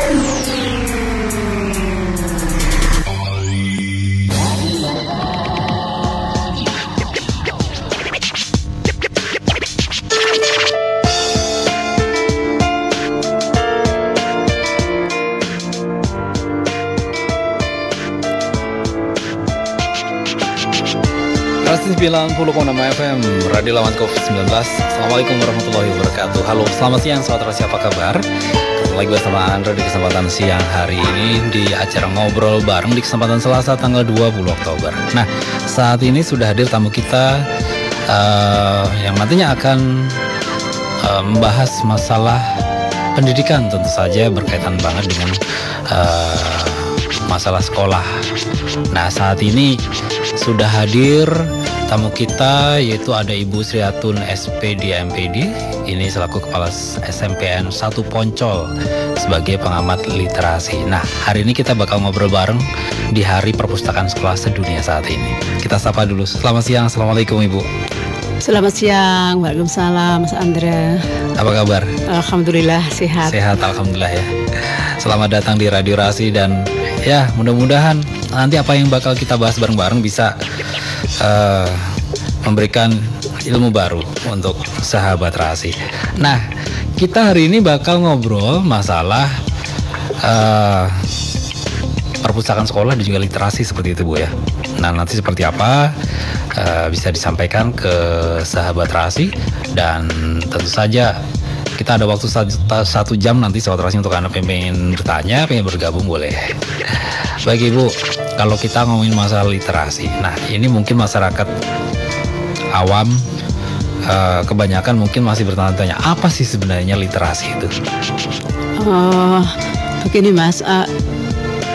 Rasti 90,6 FM Radio Lawan COVID-19. Assalamualaikum warahmatullahi wabarakatuh. Halo, selamat siang sahabat Rasi, apa kabar? Ketemu lagi bersama Andre di kesempatan siang hari ini di acara Ngobrol Bareng di kesempatan Selasa tanggal 20 Oktober. Nah, saat ini sudah hadir tamu kita yang nantinya akan membahas masalah pendidikan, tentu saja berkaitan banget dengan masalah sekolah. Nah, saat ini sudah hadir tamu kita, yaitu ada Ibu Sriatun SPD MPD. Ini selaku Kepala SMPN 1 Poncol sebagai pengamat literasi. Nah, hari ini kita bakal ngobrol bareng di Hari Perpustakaan Sekolah Sedunia saat ini. Kita sapa dulu. Selamat siang, Assalamualaikum Ibu. Selamat siang, Waalaikumsalam Mas Andra. Apa kabar? Alhamdulillah sehat. Sehat, Alhamdulillah ya. Selamat datang di Radio Rasi dan ya mudah-mudahan nanti apa yang bakal kita bahas bareng-bareng bisa memberikan ilmu baru untuk sahabat Rasi. Nah, kita hari ini bakal ngobrol masalah perpustakaan sekolah dan juga literasi seperti itu Bu ya. Nah, nanti seperti apa bisa disampaikan ke sahabat Rasi, dan tentu saja kita ada waktu 1 jam nanti sahabat Rasi untuk Anda pengen bertanya, pengen bergabung boleh. Baik Ibu, kalau kita ngomongin masalah literasi, nah ini mungkin masyarakat awam kebanyakan mungkin masih bertanya-tanya apa sih sebenarnya literasi itu? Begini Mas,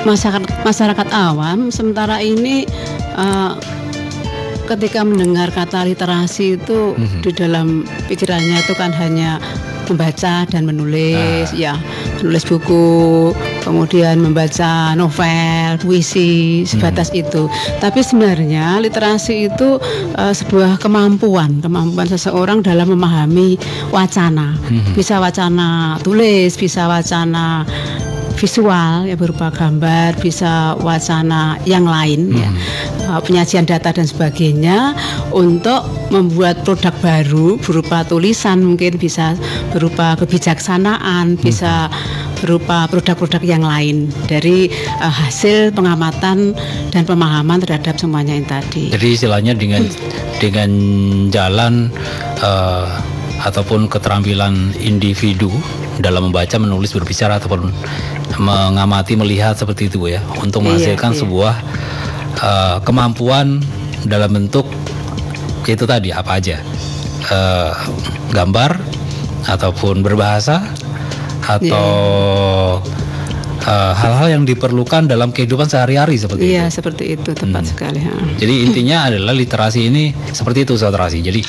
masyarakat awam sementara ini ketika mendengar kata literasi itu di dalam pikirannya itu kan hanya membaca dan menulis, ya menulis buku, kemudian membaca novel, puisi, sebatas itu. Tapi sebenarnya literasi itu sebuah kemampuan seseorang dalam memahami wacana. Bisa wacana tulis, bisa wacana visual ya berupa gambar, bisa wacana yang lain ya, penyajian data dan sebagainya, untuk membuat produk baru berupa tulisan, mungkin bisa berupa kebijaksanaan, bisa berupa produk-produk yang lain dari hasil pengamatan dan pemahaman terhadap semuanya yang tadi. Jadi istilahnya dengan jalan ataupun keterampilan individu dalam membaca, menulis, berbicara ataupun mengamati, melihat seperti itu ya, untuk menghasilkan sebuah kemampuan dalam bentuk itu tadi apa aja, gambar ataupun berbahasa atau hal-hal yang diperlukan dalam kehidupan sehari-hari seperti itu. Iya, seperti itu, tepat sekali. Jadi intinya adalah literasi ini seperti itu saudara Rasi. Jadi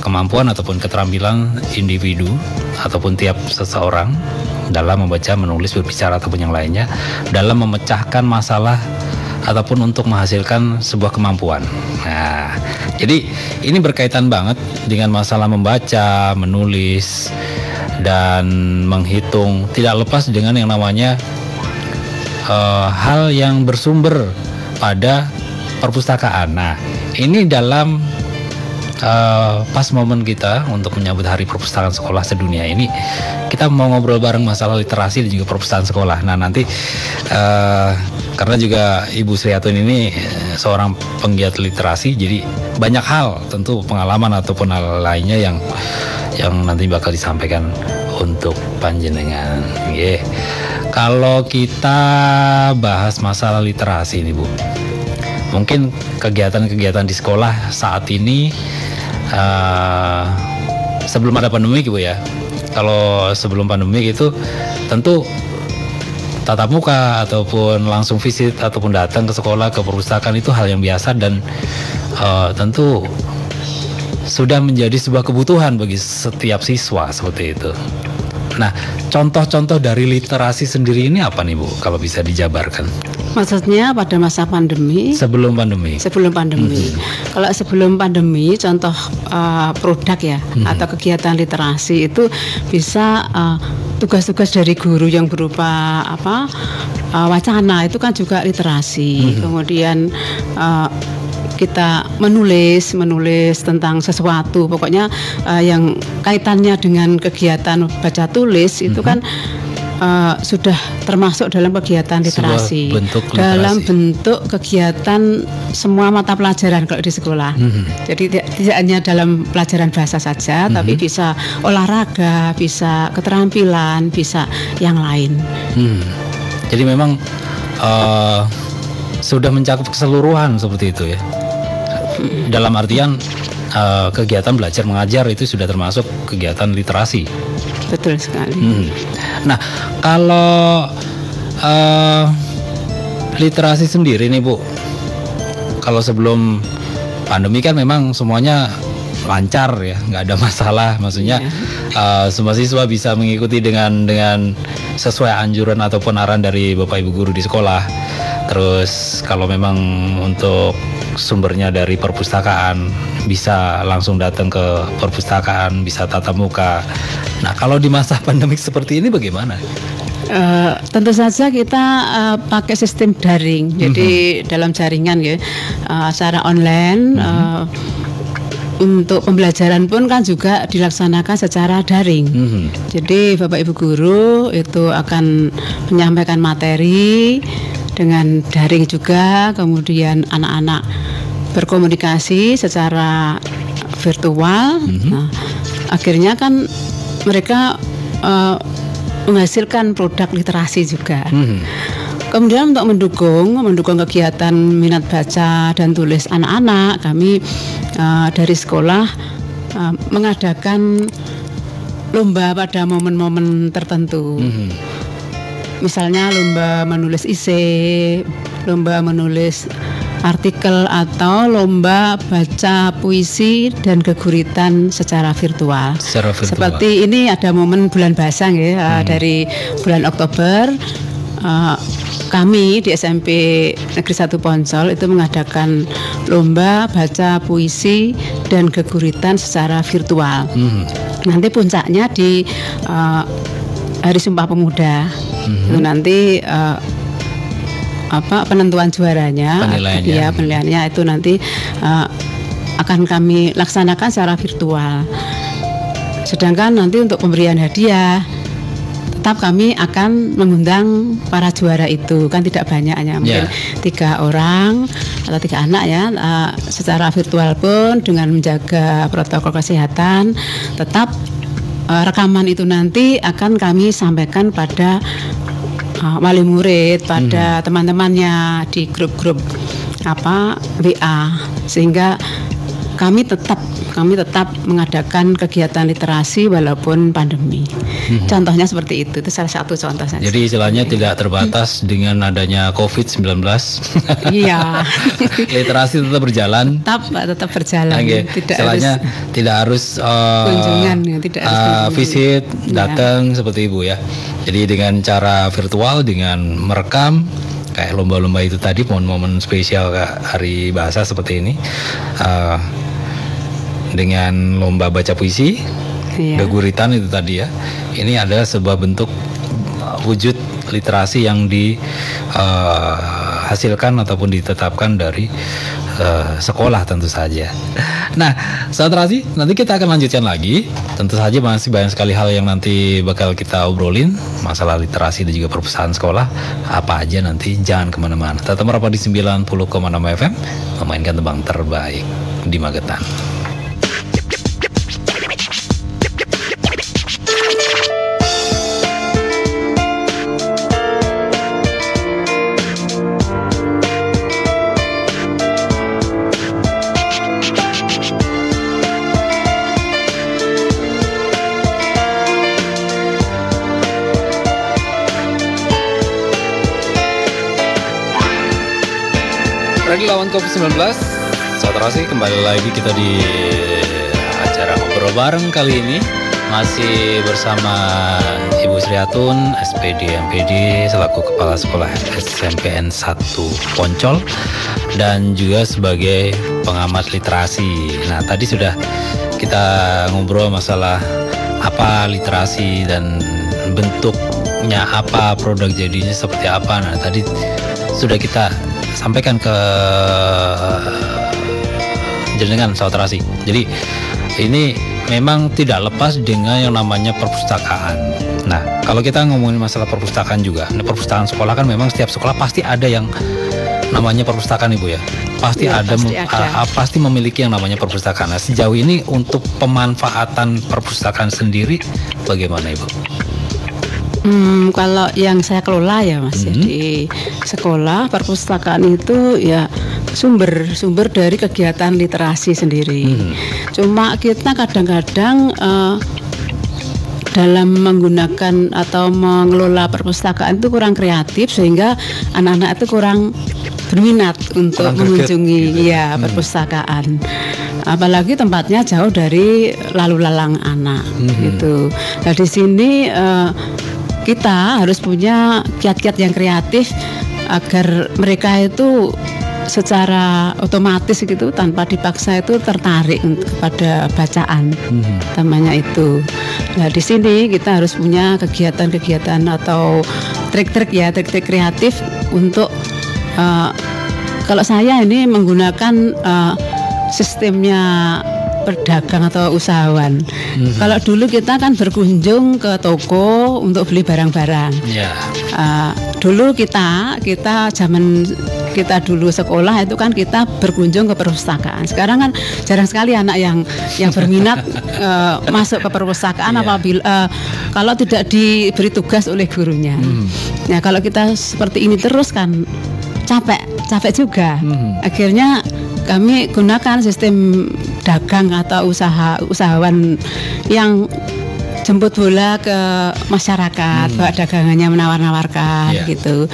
kemampuan ataupun keterampilan individu ataupun tiap seseorang dalam membaca, menulis, berbicara ataupun yang lainnya dalam memecahkan masalah ataupun untuk menghasilkan sebuah kemampuan. Nah, jadi ini berkaitan banget dengan masalah membaca, menulis, dan menghitung, tidak lepas dengan yang namanya hal yang bersumber pada perpustakaan. Nah, ini dalam pas momen kita untuk menyambut Hari Perpustakaan Sekolah Sedunia ini, kita mau ngobrol bareng masalah literasi dan juga perpustakaan sekolah. Nah, nanti karena juga Ibu Sriatun ini seorang penggiat literasi, jadi banyak hal, tentu pengalaman ataupun hal lainnya yang nanti bakal disampaikan untuk panjenengan. Kalau kita bahas masalah literasi ini Bu, mungkin kegiatan-kegiatan di sekolah saat ini sebelum ada pandemi Bu ya. Kalau sebelum pandemi itu tentu tatap muka ataupun langsung visit ataupun datang ke sekolah, ke perpustakaan itu hal yang biasa dan tentu sudah menjadi sebuah kebutuhan bagi setiap siswa seperti itu. Nah, contoh-contoh dari literasi sendiri ini apa nih Bu, kalau bisa dijabarkan? Maksudnya pada masa pandemi? Sebelum pandemi. Sebelum pandemi. Kalau sebelum pandemi, contoh produk ya atau kegiatan literasi itu bisa tugas-tugas dari guru yang berupa wacana itu kan juga literasi. Kemudian kita menulis tentang sesuatu, pokoknya yang kaitannya dengan kegiatan baca tulis itu kan sudah termasuk dalam kegiatan literasi, dalam bentuk kegiatan semua mata pelajaran kalau di sekolah. Jadi tidak hanya dalam pelajaran bahasa saja, tapi bisa olahraga, bisa keterampilan, bisa yang lain. Jadi memang sudah mencakup keseluruhan seperti itu ya. Dalam artian kegiatan belajar mengajar itu sudah termasuk kegiatan literasi. Betul sekali. Nah, kalau literasi sendiri nih Bu, kalau sebelum pandemi kan memang semuanya lancar ya, nggak ada masalah. Maksudnya semua siswa bisa mengikuti dengan sesuai anjuran ataupun arahan dari Bapak Ibu guru di sekolah. Terus kalau memang untuk sumbernya dari perpustakaan, bisa langsung datang ke perpustakaan, bisa tatap muka. Nah, kalau di masa pandemik seperti ini bagaimana? Tentu saja kita pakai sistem daring. Jadi dalam jaringan ya, secara online. Untuk pembelajaran pun kan juga dilaksanakan secara daring. Jadi Bapak Ibu guru itu akan menyampaikan materi dengan daring juga, kemudian anak-anak berkomunikasi secara virtual. Nah, akhirnya kan mereka menghasilkan produk literasi juga. Kemudian untuk mendukung kegiatan minat baca dan tulis anak-anak, kami dari sekolah mengadakan lomba pada momen-momen tertentu. Misalnya lomba menulis esai, lomba menulis artikel, atau lomba baca puisi dan keguritan secara virtual. Seperti ini ada momen bulan bahasa ya, dari bulan Oktober. Kami di SMP Negeri 1 Poncol itu mengadakan lomba baca puisi dan keguritan secara virtual. Nanti puncaknya di Hari Sumpah Pemuda. Itu nanti penentuan juaranya, penilaiannya itu nanti akan kami laksanakan secara virtual. Sedangkan nanti untuk pemberian hadiah, tetap kami akan mengundang para juara itu, kan tidak banyak, hanya mungkin 3 orang atau 3 anak ya, secara virtual pun dengan menjaga protokol kesehatan. Tetap rekaman itu nanti akan kami sampaikan pada wali murid, pada teman-temannya di grup-grup WA, sehingga kami tetap mengadakan kegiatan literasi walaupun pandemi. Contohnya seperti itu salah satu contoh saja. Jadi istilahnya tidak terbatas dengan adanya COVID-19. Iya. Literasi tetap berjalan. Tetap berjalan. Tidak harus kunjungan, tidak harus visit, datang seperti Ibu ya. Jadi dengan cara virtual, dengan merekam kayak lomba-lomba itu tadi, momen-momen spesial hari bahasa seperti ini, dengan lomba baca puisi, geguritan itu tadi ya. Ini adalah sebuah bentuk wujud literasi yang dihasilkan ataupun ditetapkan dari sekolah tentu saja. Nah, sahabat Terasi, nanti kita akan lanjutkan lagi. Tentu saja masih banyak sekali hal yang nanti bakal kita obrolin, masalah literasi dan juga perpustakaan sekolah. Apa aja nanti, jangan kemana-mana. Tetap merapat di 90,6 FM, memainkan tembang terbaik di Magetan. Ready lawan COVID-19, Sahabat Terasi, kembali lagi kita di acara ngobrol bareng kali ini. Masih bersama Ibu Sriatun, SPD MPD, selaku Kepala Sekolah SMPN 1 Poncol, dan juga sebagai pengamat literasi. Nah, tadi sudah kita ngobrol masalah apa literasi dan bentuknya apa, produk jadinya seperti apa. Nah, tadi sudah kita sampaikan ke jenengan Sahabat Terasi. Jadi ini memang tidak lepas dengan yang namanya perpustakaan. Nah, kalau kita ngomongin masalah perpustakaan juga, perpustakaan sekolah kan memang setiap sekolah pasti ada yang namanya perpustakaan, Ibu ya. Pasti Ya, ada, pasti memiliki yang namanya perpustakaan. Nah, sejauh ini untuk pemanfaatan perpustakaan sendiri bagaimana, Ibu? Kalau yang saya kelola ya Mas, ya, di sekolah perpustakaan itu ya sumber dari kegiatan literasi sendiri. Cuma kita kadang-kadang dalam menggunakan atau mengelola perpustakaan itu kurang kreatif, sehingga anak-anak itu kurang berminat untuk mengunjungi perpustakaan. Apalagi tempatnya jauh dari lalu lalang anak gitu. Nah, di sini kita harus punya kiat-kiat yang kreatif agar mereka itu secara otomatis gitu tanpa dipaksa itu tertarik kepada bacaan, namanya itu. Nah, di sini kita harus punya kegiatan-kegiatan atau trik-trik kreatif untuk kalau saya ini menggunakan sistemnya pedagang atau usahawan. Kalau dulu kita kan berkunjung ke toko untuk beli barang-barang. Dulu kita zaman kita dulu sekolah itu kan kita berkunjung ke perpustakaan. Sekarang kan jarang sekali anak yang berminat masuk ke perpustakaan apabila kalau tidak diberi tugas oleh gurunya. Nah, kalau kita seperti ini terus kan capek juga. Akhirnya kami gunakan sistem dagang atau usahawan yang jemput bola ke masyarakat, bawa dagangannya menawar-nawarkan gitu.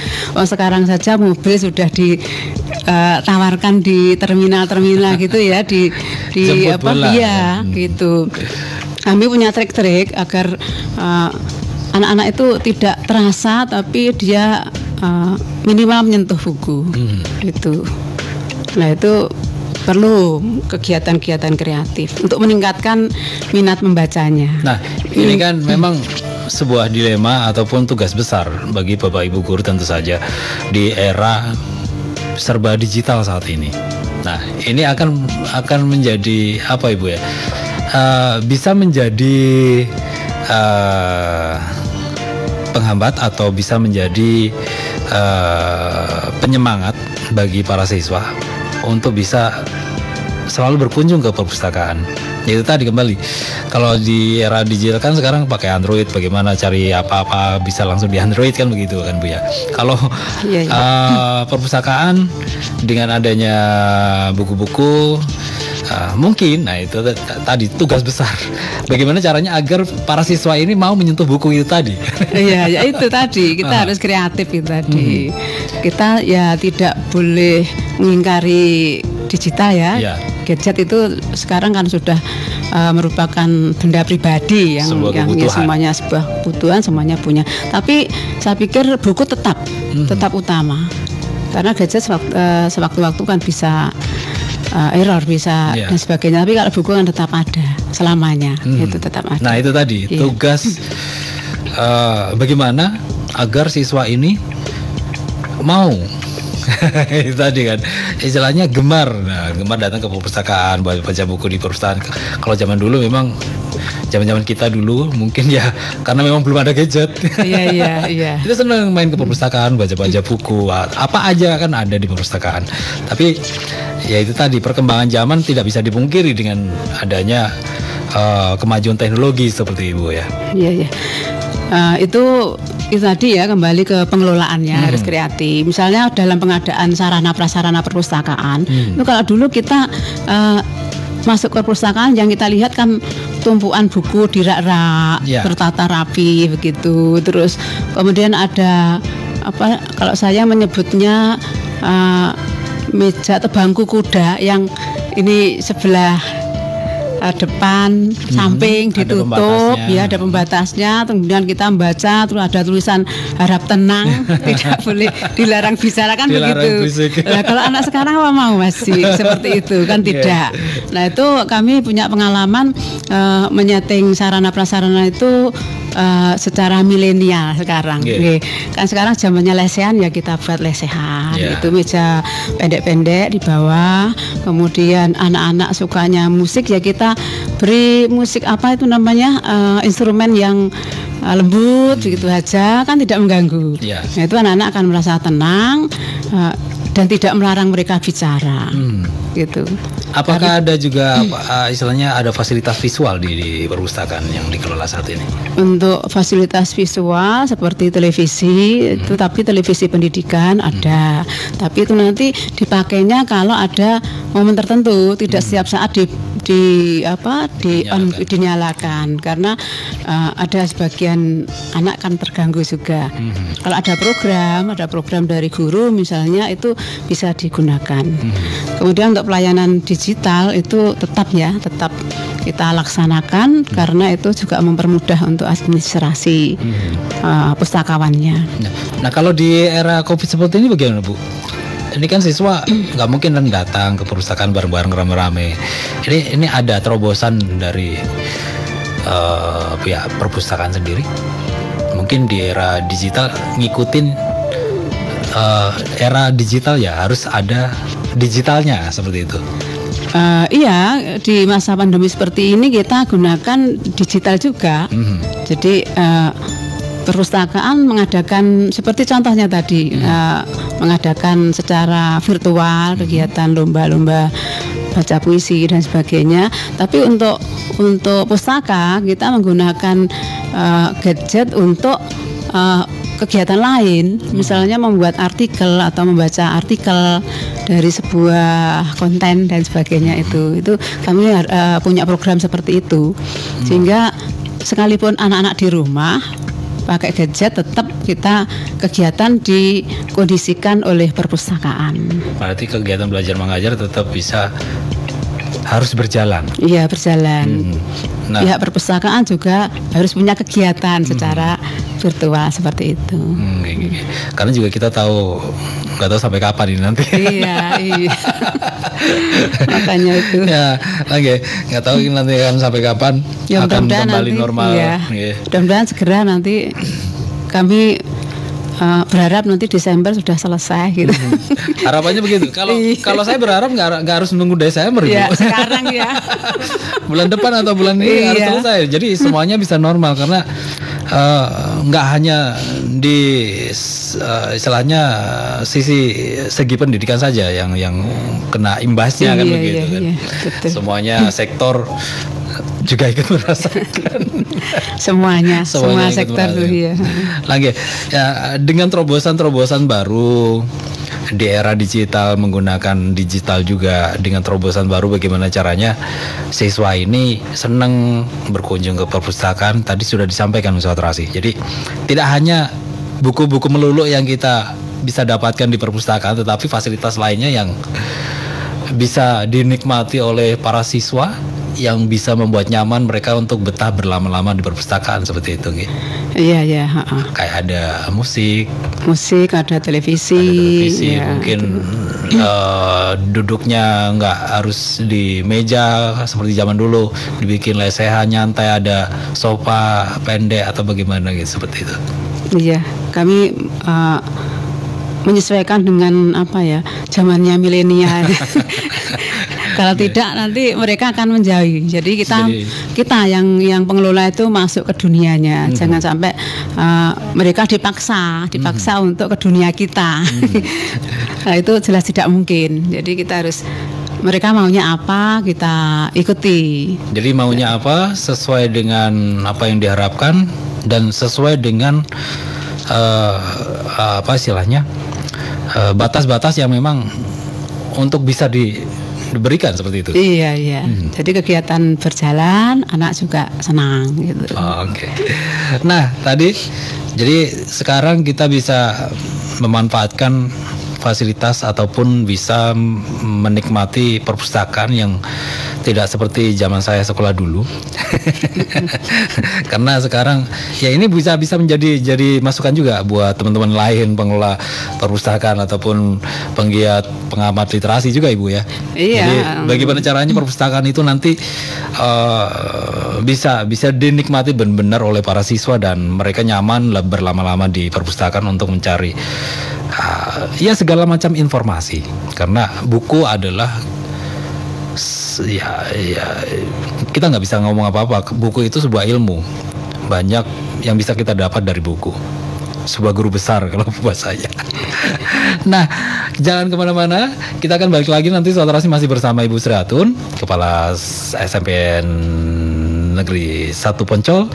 Sekarang saja mobil sudah ditawarkan di terminal-terminal gitu ya, di gitu. Kami punya trik-trik agar anak-anak itu tidak terasa, tapi dia minimal menyentuh buku gitu. Nah, itu perlu kegiatan-kegiatan kreatif untuk meningkatkan minat membacanya. Nah, ini kan memang sebuah dilema ataupun tugas besar bagi Bapak Ibu guru tentu saja di era serba digital saat ini. Nah, ini akan menjadi apa, Ibu ya? Bisa menjadi penghambat atau bisa menjadi penyemangat bagi para siswa untuk bisa selalu berkunjung ke perpustakaan. Itu tadi kembali, kalau di era digital kan sekarang pakai Android, bagaimana cari apa-apa bisa langsung di Android kan begitu kan Bu ya. Kalau perpustakaan dengan adanya buku-buku mungkin, nah itu tadi tugas besar. Bagaimana caranya agar para siswa ini mau menyentuh buku itu tadi? Iya, ya itu tadi kita harus kreatif itu tadi. Kita ya tidak boleh mengingkari digital ya. Gadget itu sekarang kan sudah merupakan benda pribadi yang semuanya sebuah kebutuhan, semuanya punya. Tapi saya pikir buku tetap utama, karena gadget sewaktu-waktu kan bisa error bisa dan sebagainya. Tapi kalau buku kan tetap ada selamanya, itu tetap ada. Nah itu tadi tugas bagaimana agar siswa ini mau itu tadi kan istilahnya gemar datang ke perpustakaan, baca buku di perpustakaan. Kalau zaman dulu memang zaman kita dulu mungkin ya karena memang belum ada gadget. Iya. Kita senang main ke perpustakaan, baca buku, apa aja kan ada di perpustakaan. Tapi ya itu tadi perkembangan zaman tidak bisa dipungkiri dengan adanya kemajuan teknologi seperti Ibu ya. Iya. Itu tadi ya, kembali ke pengelolaannya harus kreatif. Misalnya dalam pengadaan sarana prasarana perpustakaan, itu kalau dulu kita masuk ke perpustakaan yang kita lihat kan tumpuan buku di rak-rak tertata rapi begitu. Terus kemudian ada apa, kalau saya menyebutnya meja atau bangku kuda yang ini sebelah depan, samping ditutup, ada pembatasnya. Kemudian kita membaca, terus ada tulisan harap tenang, tidak boleh dilarang bicara kan begitu. Nah, kalau anak sekarang apa mau masih seperti itu kan tidak. Nah itu kami punya pengalaman menyeting sarana prasarana itu secara milenial sekarang. Yeah. Kan sekarang zamannya lesehan ya kita buat lesehan. Yeah. Itu meja pendek-pendek di bawah. Kemudian anak-anak sukanya musik ya kita beri musik apa itu namanya instrumen yang lembut begitu aja kan tidak mengganggu. Yeah. Nah, itu anak-anak akan merasa tenang dan tidak melarang mereka bicara. Gitu. Apakah ada juga istilahnya ada fasilitas visual di perpustakaan yang dikelola saat ini? Untuk fasilitas visual seperti televisi itu, tapi televisi pendidikan ada. Tapi itu nanti dipakainya kalau ada momen tertentu, tidak setiap saat dinyalakan karena ada sebagian anak kan terganggu juga. Kalau ada program dari guru misalnya itu bisa digunakan. Kemudian untuk pelayanan digital itu tetap kita laksanakan karena itu juga mempermudah untuk administrasi pustakawannya. Nah kalau di era COVID seperti ini bagaimana Bu? Ini kan siswa nggak mungkin datang ke perpustakaan bareng-bareng rame-rame. Ini ada terobosan dari pihak perpustakaan sendiri. Mungkin di era digital ngikutin era digital ya harus ada digitalnya seperti itu. Iya, di masa pandemi seperti ini kita gunakan digital juga. Jadi perpustakaan mengadakan seperti contohnya tadi mengadakan secara virtual kegiatan lomba-lomba baca puisi dan sebagainya. Tapi untuk pustaka kita menggunakan gadget untuk kegiatan lain, misalnya membuat artikel atau membaca artikel dari sebuah konten dan sebagainya itu kami punya program seperti itu sehingga sekalipun anak-anak di rumah pakai gadget tetap kita kegiatan dikondisikan oleh perpustakaan. Berarti kegiatan belajar mengajar tetap harus berjalan. Iya berjalan. Pihak perpustakaan juga harus punya kegiatan secara virtual seperti itu. Karena juga kita nggak tahu sampai kapan ini nanti. Iya. Makanya itu. Ya, nggak tahu ini nanti akan sampai kapan ya, akan kembali nanti, normal. Ya. Mudah-mudahan segera nanti kami berharap nanti Desember sudah selesai gitu. Harapannya begitu. Kalau saya berharap nggak harus menunggu Desember ya, sekarang ya. Bulan depan atau bulan ini harus selesai. Jadi semuanya bisa normal karena nggak hanya di istilahnya segi pendidikan saja yang kena imbasnya kan begitu kan. Betul. Semuanya sektor juga ikut merasakan. Semua sektor tuh ya. Lagi ya dengan terobosan baru di era digital, menggunakan digital juga dengan terobosan baru, bagaimana caranya siswa ini senang berkunjung ke perpustakaan. Tadi sudah disampaikan Sobat Terasi. Jadi tidak hanya buku-buku melulu yang kita bisa dapatkan di perpustakaan, tetapi fasilitas lainnya yang bisa dinikmati oleh para siswa yang bisa membuat nyaman mereka untuk betah berlama-lama di perpustakaan seperti itu gitu. Iya. Kayak ada musik, ada televisi ya, mungkin duduknya nggak harus di meja seperti zaman dulu, dibikin lesehan nyantai, ada sofa pendek atau bagaimana gitu seperti itu. Iya, kami menyesuaikan dengan zamannya milenial. Kalau tidak nanti mereka akan menjauhi. Jadi kita yang pengelola itu masuk ke dunianya. Jangan sampai mereka dipaksa untuk ke dunia kita. Nah, itu jelas tidak mungkin. Jadi kita harus mereka maunya apa kita ikuti. Jadi maunya apa sesuai dengan apa yang diharapkan dan sesuai dengan istilahnya batas-batas yang memang untuk bisa diberikan seperti itu. Iya. Jadi kegiatan berjalan, anak juga senang gitu. Oke. Nah, tadi jadi sekarang kita bisa memanfaatkan fasilitas ataupun bisa menikmati perpustakaan yang tidak seperti zaman saya sekolah dulu. Karena sekarang ya ini bisa menjadi masukan juga buat teman-teman lain, pengelola perpustakaan ataupun penggiat pengamat literasi juga Ibu ya. Iya. Jadi bagaimana caranya perpustakaan itu nanti bisa dinikmati benar-benar oleh para siswa dan mereka nyaman berlama-lama di perpustakaan untuk mencari ya segala macam informasi. Karena buku adalah ya kita nggak bisa ngomong apa-apa. Buku itu sebuah ilmu, banyak yang bisa kita dapat dari buku. Sebuah guru besar kalau buat saya. Nah, jangan kemana-mana. Kita akan balik lagi nanti. Saudara masih bersama Ibu Sri Atun, Kepala SMPN Negeri 1 Poncol,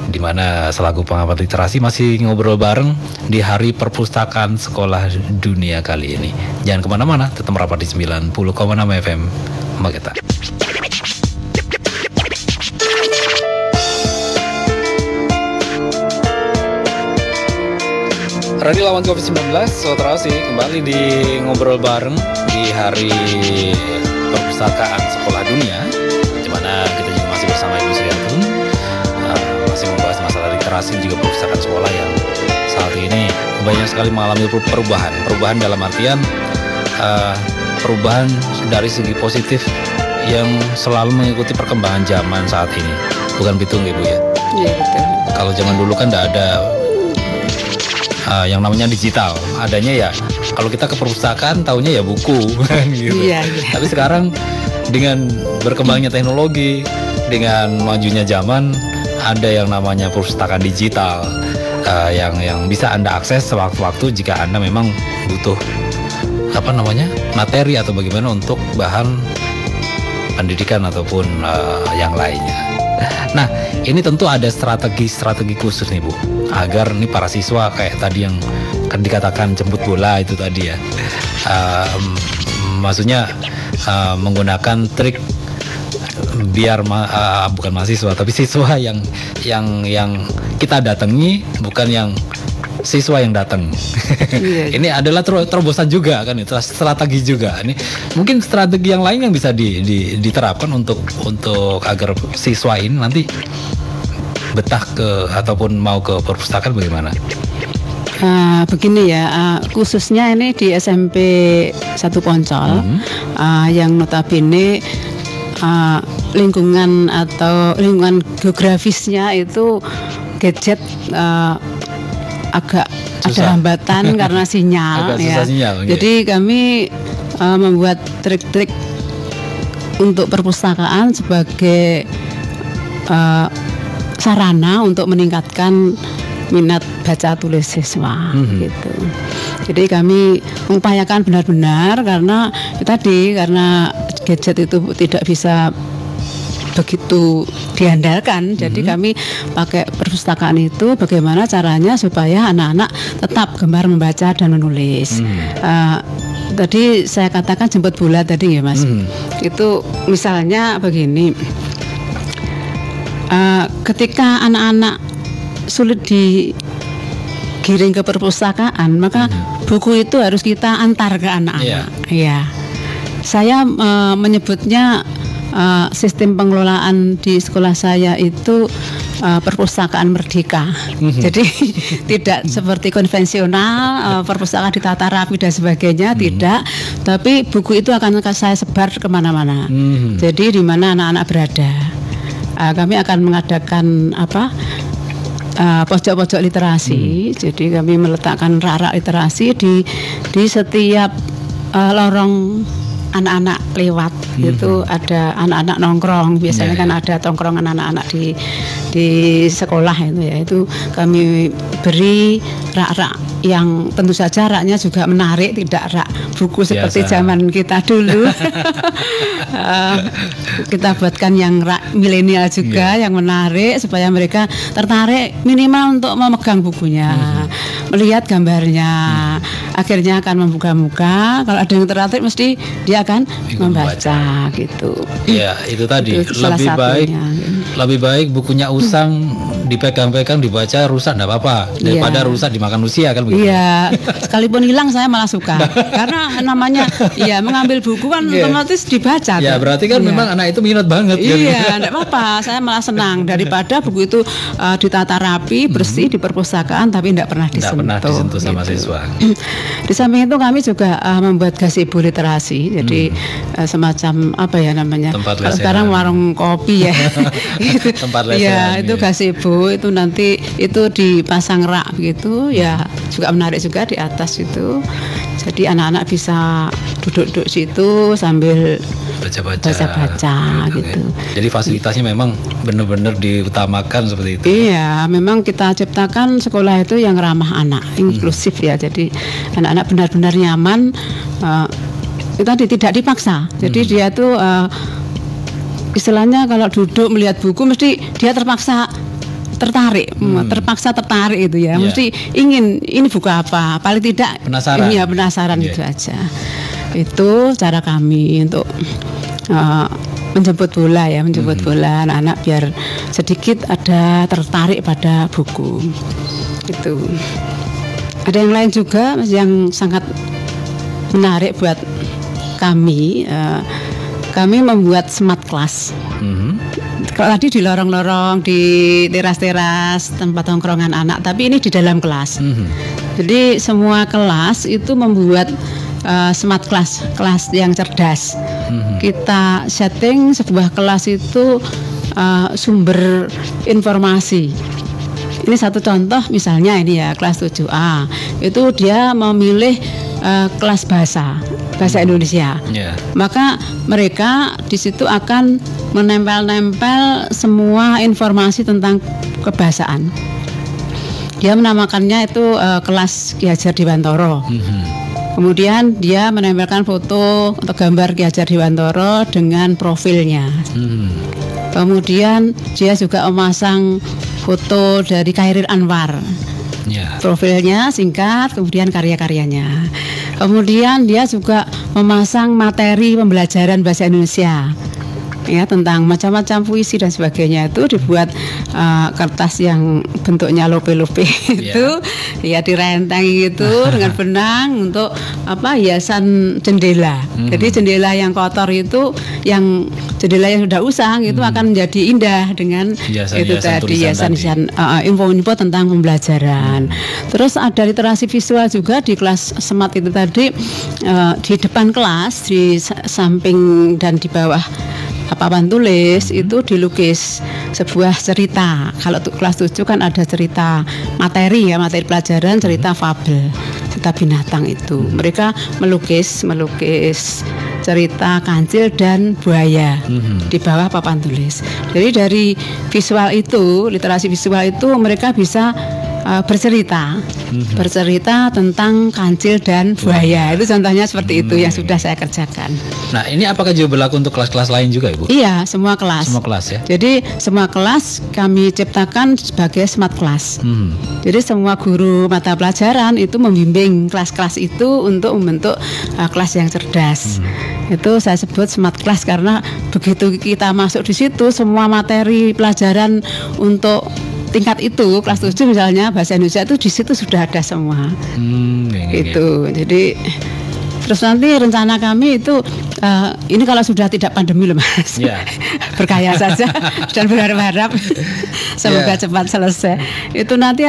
di mana selaku pengamat literasi masih ngobrol bareng di Hari Perpustakaan Sekolah Dunia kali ini. Jangan kemana-mana, tetap merapat di 90,6 FM Magetan. Radio lawan COVID-19, saudara kembali di ngobrol bareng di Hari Perpustakaan Sekolah Dunia, di mana kita juga masih bersama Ibu Sri Atun, masih membahas masalah literasi juga perpustakaan sekolah yang saat ini banyak sekali mengalami perubahan dalam artian perubahan dari segi positif yang selalu mengikuti perkembangan zaman saat ini, bukan pitung Ibu ya? Iya betul. Kalau zaman dulu kan tidak ada yang namanya digital, adanya ya kalau kita ke perpustakaan taunya ya buku gitu. Iya. Tapi sekarang dengan berkembangnya teknologi, dengan majunya zaman, ada yang namanya perpustakaan digital yang bisa Anda akses sewaktu-waktu jika Anda memang butuh materi atau bagaimana untuk bahan pendidikan ataupun yang lainnya. Nah, ini tentu ada strategi khusus nih Bu, agar nih para siswa kayak tadi yang kan dikatakan jemput bola itu tadi ya, maksudnya menggunakan trik biar bukan mahasiswa tapi siswa yang kita datangi, bukan yang siswa yang datang. Iya. Ini adalah terobosan juga kan, itu strategi juga. Ini mungkin strategi yang lain yang bisa diterapkan untuk agar siswa ini nanti betah ataupun mau ke perpustakaan bagaimana? Begini ya, khususnya ini di SMP 1 Poncol, yang notabene lingkungan geografisnya itu gadget agak susah. Ada hambatan karena sinyal. Agak susah sinyal. Okay. Jadi kami membuat trik-trik untuk perpustakaan sebagai sarana untuk meningkatkan minat baca tulis siswa gitu. Jadi kami mengupayakan benar-benar karena gadget itu tidak bisa begitu diandalkan. Jadi kami pakai perpustakaan itu bagaimana caranya supaya anak-anak tetap gemar membaca dan menulis. Tadi saya katakan jemput bola tadi ya Mas. Itu misalnya begini, ketika anak-anak sulit digiring ke perpustakaan, maka buku itu harus kita antar ke anak-anak. Iya. Saya menyebutnya sistem pengelolaan di sekolah saya itu perpustakaan merdeka. Jadi tidak seperti konvensional perpustakaan ditata rapi dan sebagainya, tidak. Tapi buku itu akan saya sebar kemana-mana. Jadi di mana anak-anak berada, kami akan mengadakan pojok-pojok literasi. Jadi kami meletakkan rak-rak literasi di setiap lorong anak-anak lewat. Itu ada anak-anak nongkrong, biasanya kan ada tongkrongan anak-anak di sekolah itu ya, itu kami beri rak-rak yang tentu saja raknya juga menarik, tidak rak buku seperti zaman kita dulu. Kita buatkan yang rak milenial juga, yang menarik supaya mereka tertarik minimal untuk memegang bukunya, melihat gambarnya, akhirnya akan membuka-buka. Kalau ada yang tertarik mesti dia akan membaca gitu. Ya itu tadi, lebih baik bukunya usang dipegang-pegang dibaca rusak enggak apa-apa daripada rusak dimakan usia kan begitu. Iya, sekalipun hilang saya malah suka. Karena namanya mengambil buku kan otomatis dibaca. Ya, berarti kan memang anak itu minat banget. Iya, enggak apa-apa. Saya malah senang daripada buku itu ditata rapi, bersih di perpustakaan tapi enggak pernah disentuh. Enggak pernah disentuh sama siswa. Di samping itu kami juga membuat gazebo literasi. Jadi semacam apa ya namanya? Kalau sekarang warung kopi ya. Tempat lesehan. Ya, itu gazebo itu nanti itu dipasang rak begitu ya, juga menarik juga di atas itu. Jadi anak-anak bisa duduk-duduk situ sambil baca-baca gitu. Jadi fasilitasnya memang benar-benar diutamakan seperti itu. Iya, memang kita ciptakan sekolah itu yang ramah anak, inklusif ya. Jadi anak-anak benar-benar nyaman. Itu tidak dipaksa. Jadi dia tuh istilahnya kalau duduk melihat buku mesti dia terpaksa tertarik itu ya. Mesti ingin ini buku apa, paling tidak penasaran. Iya, penasaran itu aja. Itu cara kami untuk menjemput bola anak-anak biar sedikit ada tertarik pada buku. Itu. Ada yang lain juga yang sangat menarik buat kami. Kami membuat smart class. Kalau tadi di lorong-lorong, di teras-teras tempat tongkrongan anak, tapi ini di dalam kelas. Jadi semua kelas itu membuat smart class, kelas yang cerdas. Kita setting sebuah kelas itu sumber informasi. Ini satu contoh misalnya ini ya kelas 7A. Itu dia memilih kelas bahasa Indonesia. Maka mereka di situ akan menempel-nempel semua informasi tentang kebahasaan. Dia menamakannya itu kelas Ki Hajar Dewantara. Kemudian dia menempelkan foto atau gambar Ki Hajar Dewantara dengan profilnya. Kemudian dia juga memasang foto dari Khairil Anwar. Profilnya singkat, kemudian karya-karyanya. Kemudian dia juga memasang materi pembelajaran bahasa Indonesia. Ya, tentang macam-macam puisi dan sebagainya itu dibuat kertas yang bentuknya lope-lope itu ya direnteng gitu dengan benang untuk hiasan jendela. Jadi jendela yang kotor itu, yang jendela yang sudah usang itu akan menjadi indah dengan itu tadi hiasan-hiasan info-info tentang pembelajaran. Terus ada literasi visual juga di kelas smart itu tadi, di depan kelas, di samping dan di bawah papan tulis itu dilukis sebuah cerita. Kalau kelas 7 kan ada cerita materi pelajaran, cerita fabel, cerita binatang itu. Mereka melukis cerita kancil dan buaya di bawah papan tulis. Jadi dari visual itu, literasi visual itu mereka bisa bercerita tentang kancil dan buaya. Itu contohnya seperti itu yang sudah saya kerjakan. Nah, ini apakah juga berlaku untuk kelas-kelas lain juga, Ibu? Iya, semua kelas. Semua kelas ya. Jadi semua kelas kami ciptakan sebagai smart class. Jadi semua guru mata pelajaran itu membimbing kelas-kelas itu untuk membentuk kelas yang cerdas. Itu saya sebut smart class karena begitu kita masuk di situ, semua materi pelajaran untuk tingkat itu, kelas 7 misalnya bahasa Indonesia itu di situ sudah ada semua. Gitu. Jadi terus nanti rencana kami itu ini kalau sudah tidak pandemi loh Mas, berkaya saja dan berharap semoga cepat selesai. Itu nanti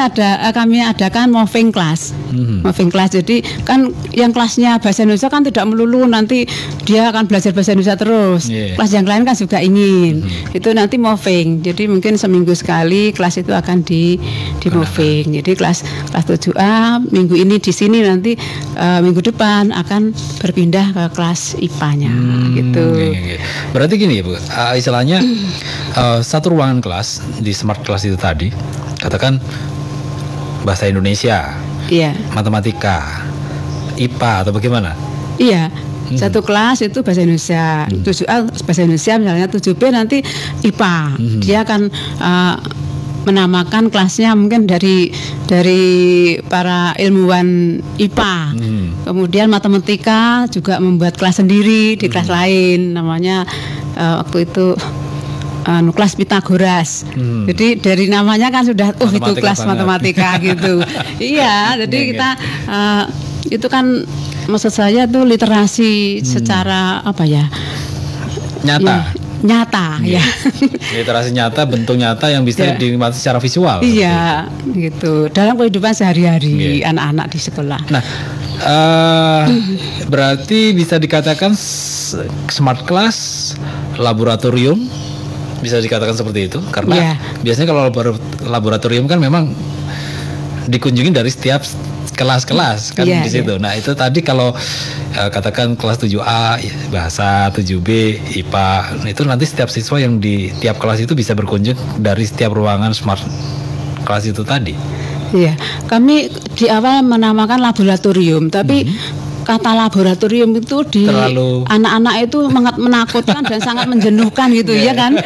kami adakan moving class. Moving class, jadi kan yang kelasnya bahasa Indonesia kan tidak melulu nanti dia akan belajar bahasa Indonesia terus. Kelas yang lain kan juga ingin. Itu nanti moving. Jadi mungkin seminggu sekali kelas itu akan di moving. Jadi kelas 7A minggu ini di sini, nanti minggu depan akan berpindah ke kelas IPA-nya. Gitu. Berarti gini ya Bu, istilahnya satu ruangan kelas di smart class itu tadi, katakan bahasa Indonesia, matematika, IPA atau bagaimana? Iya. Satu kelas itu bahasa Indonesia, 7A bahasa Indonesia misalnya, 7B nanti IPA. Dia akan menamakan kelasnya mungkin dari para ilmuwan IPA. Kemudian matematika juga membuat kelas sendiri di kelas lain, namanya waktu itu kelas Pitagoras. Jadi dari namanya kan sudah itu kelas matematika gitu. Iya, jadi kita itu kan maksud saya tuh literasi secara apa ya? Nyata ya. Literasi nyata, bentuk nyata yang bisa dinikmati secara visual. Iya, gitu. Dalam kehidupan sehari-hari anak-anak di sekolah. Nah, berarti bisa dikatakan smart class, laboratorium, bisa dikatakan seperti itu, karena biasanya kalau laboratorium kan memang dikunjungi dari setiap kelas-kelas kan di situ. Nah, itu tadi kalau katakan kelas 7A bahasa, 7B IPA, itu nanti setiap siswa yang di tiap kelas itu bisa berkunjung dari setiap ruangan smart kelas itu tadi. Iya, kami di awal menamakan laboratorium, tapi kata laboratorium itu di anak-anak itu menakutkan dan sangat menjenuhkan gitu ya kan.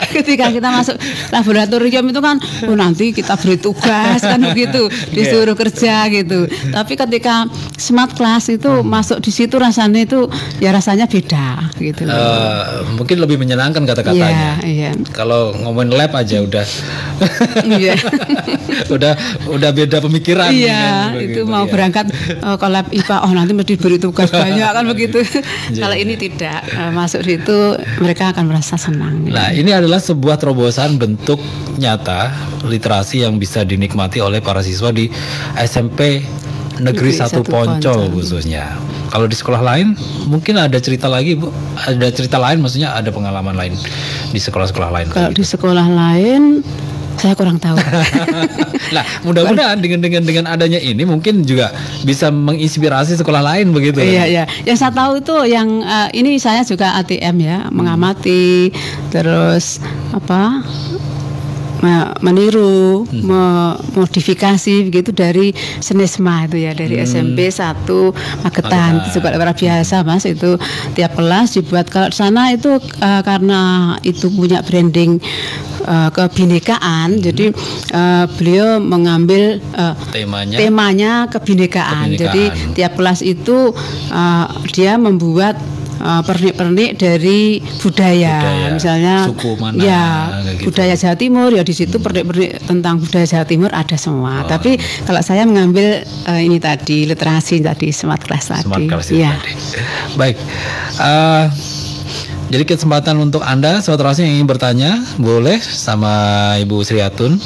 Ketika kita masuk laboratorium itu kan nanti kita beri tugas kan begitu, disuruh kerja gitu. Tapi ketika smart class itu masuk di situ rasanya itu ya rasanya beda gitu. Mungkin lebih menyenangkan kata-katanya. Iya. Kalau ngomongin lab aja udah udah beda pemikiran. Iya, kan, itu mau berangkat ke lab IPA nanti mesti beri tugas banyak kan begitu. Kalau ini tidak masuk situ mereka akan merasa senang. Nah, ini adalah sebuah terobosan bentuk nyata literasi yang bisa dinikmati oleh para siswa di SMP Negeri 1 Poncol khususnya. Kalau di sekolah lain mungkin ada cerita lagi, Bu. Ada cerita lain, maksudnya ada pengalaman lain di sekolah-sekolah lain. Kalau di sekolah lain saya kurang tahu. Nah, mudah-mudahan dengan adanya ini mungkin juga bisa menginspirasi sekolah lain begitu. Iya. Yang saya tahu itu yang ini saya juga ATM ya, mengamati terus meniru, memodifikasi begitu dari Senisma itu ya, dari SMP 1 Magetan. Itu juga luar biasa Mas, itu tiap kelas dibuat. Kalau sana itu karena itu punya branding kebinekaan, jadi beliau mengambil temanya kebinekaan. Jadi tiap kelas itu dia membuat pernik-pernik dari budaya, misalnya suku mana, gitu. Budaya Jawa Timur ya, di situ pernik-pernik tentang budaya Jawa Timur ada semua. Tapi kalau saya mengambil ini tadi literasi tadi, smart class tadi. Tadi. Baik. Jadi kesempatan untuk Anda sobat Terasi yang ingin bertanya boleh sama Ibu Sriatun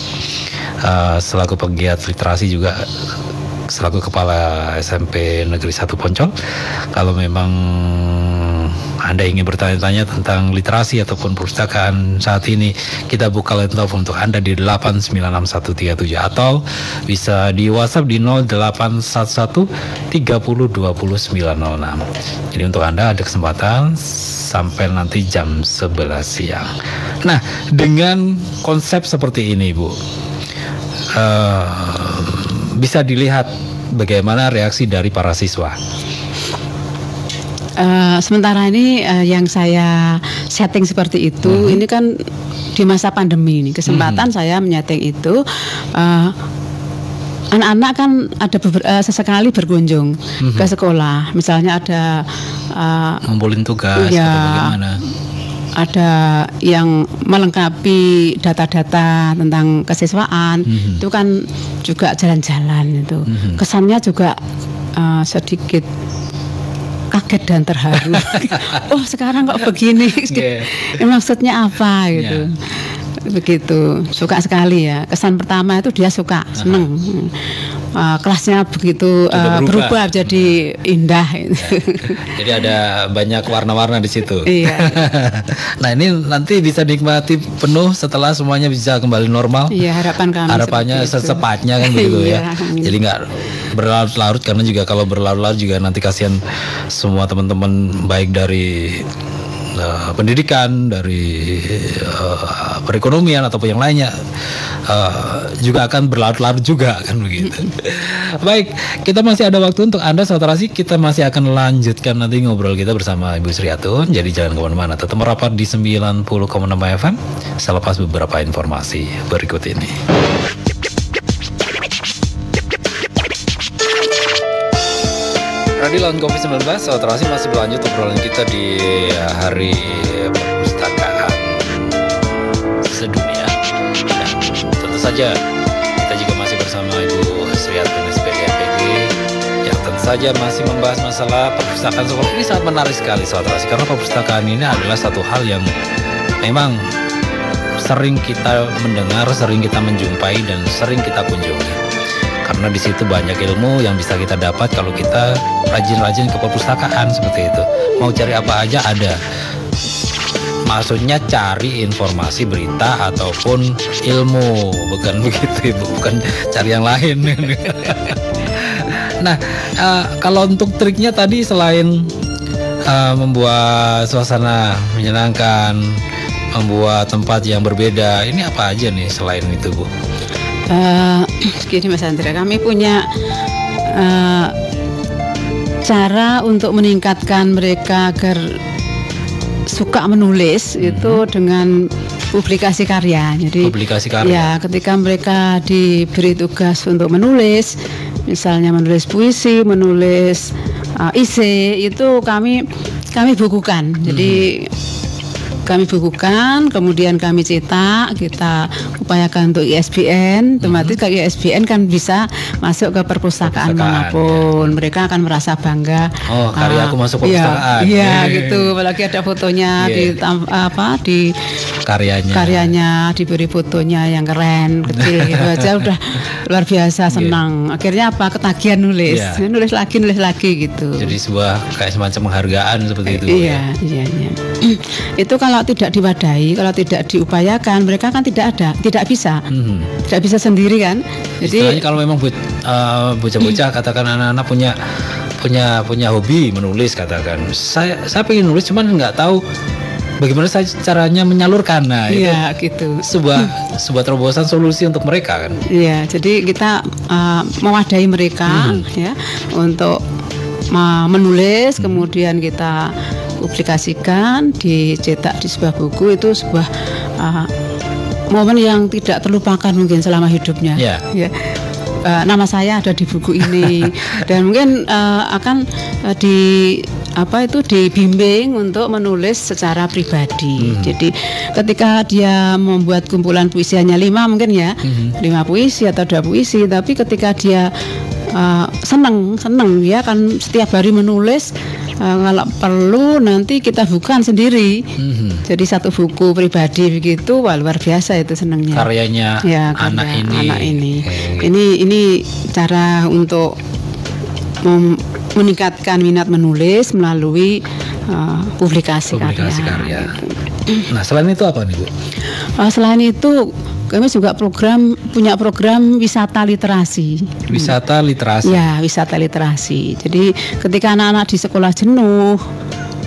selaku pegiat literasi juga selaku kepala SMP Negeri 1 Poncol. Kalau memang Anda ingin bertanya-tanya tentang literasi ataupun perpustakaan saat ini, kita buka line telepon untuk Anda di 8961137 atau bisa di WhatsApp di 0811 30 20 906. Jadi untuk Anda ada kesempatan sampai nanti jam 11 siang. Nah, dengan konsep seperti ini, Bu, bisa dilihat bagaimana reaksi dari para siswa. Sementara ini yang saya setting seperti itu, ini kan di masa pandemi ini kesempatan saya menyeting itu. Anak-anak kan ada sesekali berkunjung ke sekolah, misalnya ada ngumpulin tugas atau bagaimana. Ada yang melengkapi data-data tentang kesiswaan, itu kan juga jalan-jalan itu. Kesannya juga sedikit kaget dan terharu. Oh, sekarang kok begini? Maksudnya apa gitu? Begitu, suka sekali ya. Kesan pertama itu dia suka, seneng. Kelasnya begitu berubah jadi indah. Jadi ada banyak warna-warna di situ. Iya. Nah, ini nanti bisa dinikmati penuh setelah semuanya bisa kembali normal. Iya, harapan kami. Harapannya secepatnya kan begitu ya. Jadi nggak berlarut-larut, karena juga kalau berlarut-larut juga nanti kasihan semua teman-teman, baik dari pendidikan, dari perekonomian ataupun yang lainnya, juga akan berlarut-larut juga kan begitu. Baik, kita masih ada waktu untuk Anda saudara Terasi. Kita masih akan lanjutkan nanti ngobrol kita bersama Ibu Sriatun. Jadi jangan kemana-mana, tetap merapat di 90,6 FM selepas beberapa informasi berikut ini. Radio lawan COVID-19, sahabat Terasi, masih berlanjut obrolan kita di hari perpustakaan saja kita juga masih bersama Ibu Sriatun SPD MPD yang tentu saja masih membahas masalah perpustakaan sekolah. Ini sangat menarik sekali Sobat Terasi, karena perpustakaan ini adalah satu hal yang memang sering kita mendengar, sering kita menjumpai, dan sering kita kunjungi. Karena di situ banyak ilmu yang bisa kita dapat kalau kita rajin-rajin ke perpustakaan seperti itu. Mau cari apa aja ada. Maksudnya cari informasi, berita ataupun ilmu, bukan begitu Ibu, bukan cari yang lain. Nah, kalau untuk triknya tadi selain membuat suasana menyenangkan, membuat tempat yang berbeda, ini apa aja nih selain itu Bu? Gini Mas Andra, kami punya cara untuk meningkatkan mereka agar suka menulis itu dengan publikasi karya. Jadi publikasi karya. Ya, ketika mereka diberi tugas untuk menulis, misalnya menulis puisi, menulis esai, itu kami bukukan. Jadi kami bukukan, kemudian kami cetak, kita upayakan untuk ISBN. Otomatis kalau ISBN kan bisa masuk ke perpustakaan manapun. Mereka akan merasa bangga. Oh, karya aku masuk perpustakaan. Iya, gitu. Apalagi ada fotonya di karyanya, diberi fotonya yang keren, kecil gitu aja udah luar biasa senang. Akhirnya apa? Ketagihan nulis. Nulis lagi gitu. Jadi sebuah kayak semacam penghargaan seperti itu. Iya. Itu kalau tidak diwadahi, kalau tidak diupayakan, mereka kan tidak bisa sendiri kan. Jadi istilahnya kalau memang bocah-bocah katakan anak-anak punya hobi menulis, katakan saya pengen nulis cuman nggak tahu bagaimana caranya menyalurkan. Nah, iya, gitu. Sebuah terobosan solusi untuk mereka kan. Iya, jadi kita mewadahi mereka ya untuk menulis, kemudian kita publikasikan, dicetak di sebuah buku. Itu sebuah momen yang tidak terlupakan mungkin selama hidupnya. Ya. Nama saya ada di buku ini dan mungkin akan dibimbing untuk menulis secara pribadi. Jadi ketika dia membuat kumpulan puisi hanya 5 mungkin ya, 5 puisi atau 2 puisi, tapi ketika dia seneng ya kan setiap hari menulis, kalau perlu nanti kita bukan sendiri. Jadi satu buku pribadi begitu, wah luar biasa itu senangnya. Karyanya anak ini. Ini cara untuk meningkatkan minat menulis melalui publikasi karya. Gitu. Nah, selain itu apa nih Bu? Selain itu kami juga punya program wisata literasi. Wisata literasi. Ya, wisata literasi. Jadi ketika anak-anak di sekolah jenuh,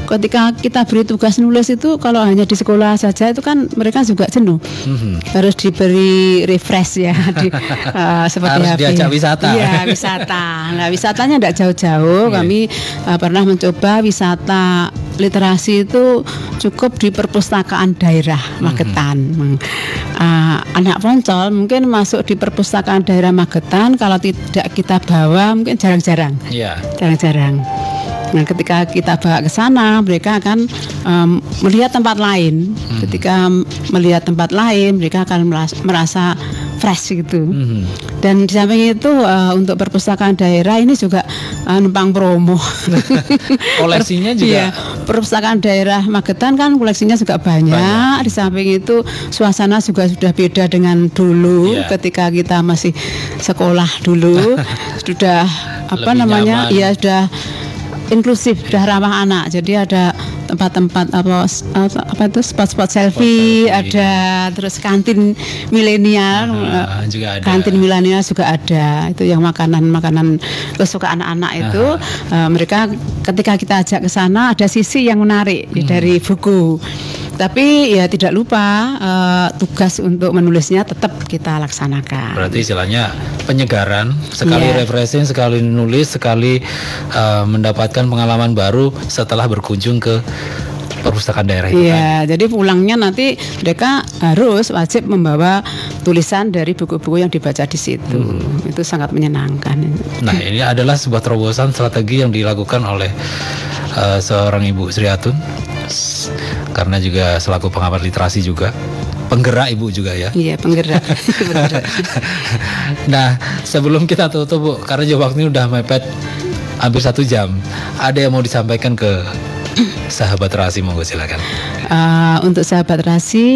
ketika kita beri tugas nulis itu, kalau hanya di sekolah saja itu kan mereka juga jenuh. Harus diberi refresh ya, seperti harus diajak wisata. Iya, wisata. Nah, wisatanya tidak jauh-jauh. Kami pernah mencoba wisata literasi itu cukup di perpustakaan daerah Magetan. Anak Poncol mungkin masuk di perpustakaan daerah Magetan, kalau tidak kita bawa mungkin jarang-jarang. Jarang-jarang. Nah, ketika kita bawa ke sana, mereka akan melihat tempat lain. Ketika melihat tempat lain, mereka akan merasa fresh gitu. Dan di samping itu untuk perpustakaan daerah ini juga numpang promo. Koleksinya juga. Perpustakaan daerah Magetan kan koleksinya juga banyak. Di samping itu suasana juga sudah beda dengan dulu. Ketika kita masih sekolah dulu, sudah nyaman. Sudah inklusif, sudah ramah anak. Jadi ada tempat-tempat spot-spot selfie, ada terus kantin milenial, juga ada. Kantin milenial juga ada. Itu yang makanan kesukaan anak-anak itu. Mereka ketika kita ajak ke sana ada sisi yang menarik dari buku. Tapi ya tidak lupa tugas untuk menulisnya tetap kita laksanakan. Berarti istilahnya penyegaran, sekali refreshing, sekali nulis, sekali mendapatkan pengalaman baru setelah berkunjung ke perpustakaan daerah itu. Iya, jadi pulangnya nanti mereka harus wajib membawa tulisan dari buku-buku yang dibaca di situ. Itu sangat menyenangkan. Nah, ini adalah sebuah terobosan strategi yang dilakukan oleh seorang Ibu Sriatun, karena juga selaku pengamat literasi juga. penggerak Ibu juga ya. Iya, penggerak. Benar. Nah, sebelum kita tutup Bu, karena juga waktunya udah mepet hampir 1 jam. Ada yang mau disampaikan ke sahabat Terasi, monggo silakan. Untuk sahabat Terasi,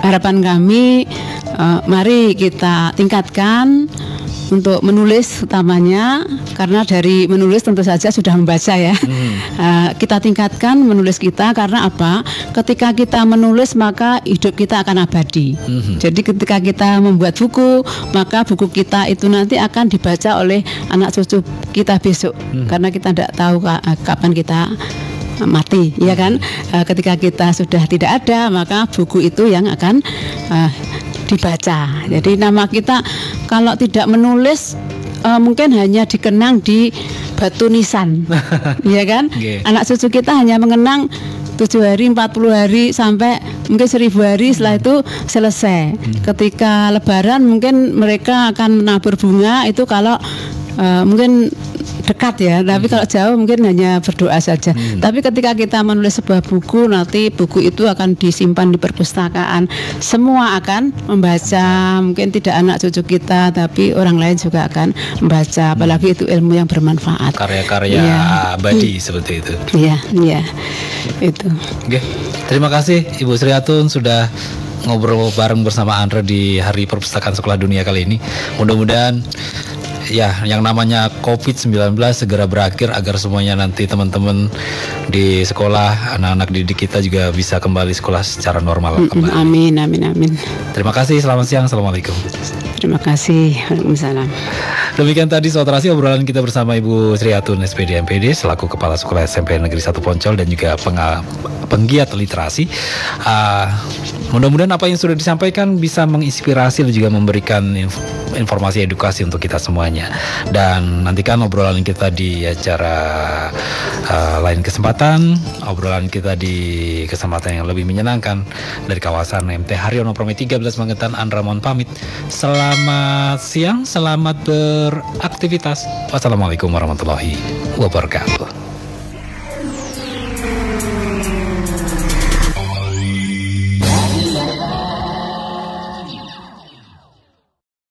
harapan kami mari kita tingkatkan untuk menulis utamanya, karena dari menulis tentu saja sudah membaca ya. Kita tingkatkan menulis kita, karena apa? Ketika kita menulis maka hidup kita akan abadi. Jadi ketika kita membuat buku, maka buku kita itu nanti akan dibaca oleh anak cucu kita besok, karena kita tidak tahu kapan kita mati, ya kan? Ketika kita sudah tidak ada, maka buku itu yang akan dibaca. Jadi nama kita kalau tidak menulis mungkin hanya dikenang di batu nisan, ya kan? Anak cucu kita hanya mengenang 7 hari, 40 hari sampai mungkin 1000 hari, setelah itu selesai. Ketika Lebaran mungkin mereka akan menabur bunga, itu kalau mungkin dekat ya, tapi kalau jauh mungkin hanya berdoa saja. Tapi ketika kita menulis sebuah buku, nanti buku itu akan disimpan di perpustakaan. Semua akan membaca, mungkin tidak anak cucu kita, tapi orang lain juga akan membaca. Apalagi itu ilmu yang bermanfaat. Karya-karya abadi seperti itu. Iya, iya, itu. Oke, terima kasih Ibu Sriatun sudah ngobrol bareng bersama Andre di Hari Perpustakaan Sekolah Dunia kali ini. Mudah-mudahan ya yang namanya COVID-19 segera berakhir, agar semuanya nanti teman-teman di sekolah, anak-anak didik kita juga bisa kembali sekolah secara normal kembali. Amin, amin, amin. Terima kasih, selamat siang, assalamualaikum. Terima kasih, waalaikumsalam. Demikian tadi Sobat Terasi obrolan kita bersama Ibu Sriatun SPD MPD selaku Kepala Sekolah SMP Negeri 1 Poncol dan juga penggiat literasi. Mudah-mudahan apa yang sudah disampaikan bisa menginspirasi dan juga memberikan informasi edukasi untuk kita semuanya. Dan nantikan obrolan kita di acara lain kesempatan, obrolan kita di kesempatan yang lebih menyenangkan dari kawasan MT Haryono Prometi 13 Magetan. Andra mohon pamit. Selamat siang, selamat beraktivitas. Wassalamualaikum warahmatullahi wabarakatuh.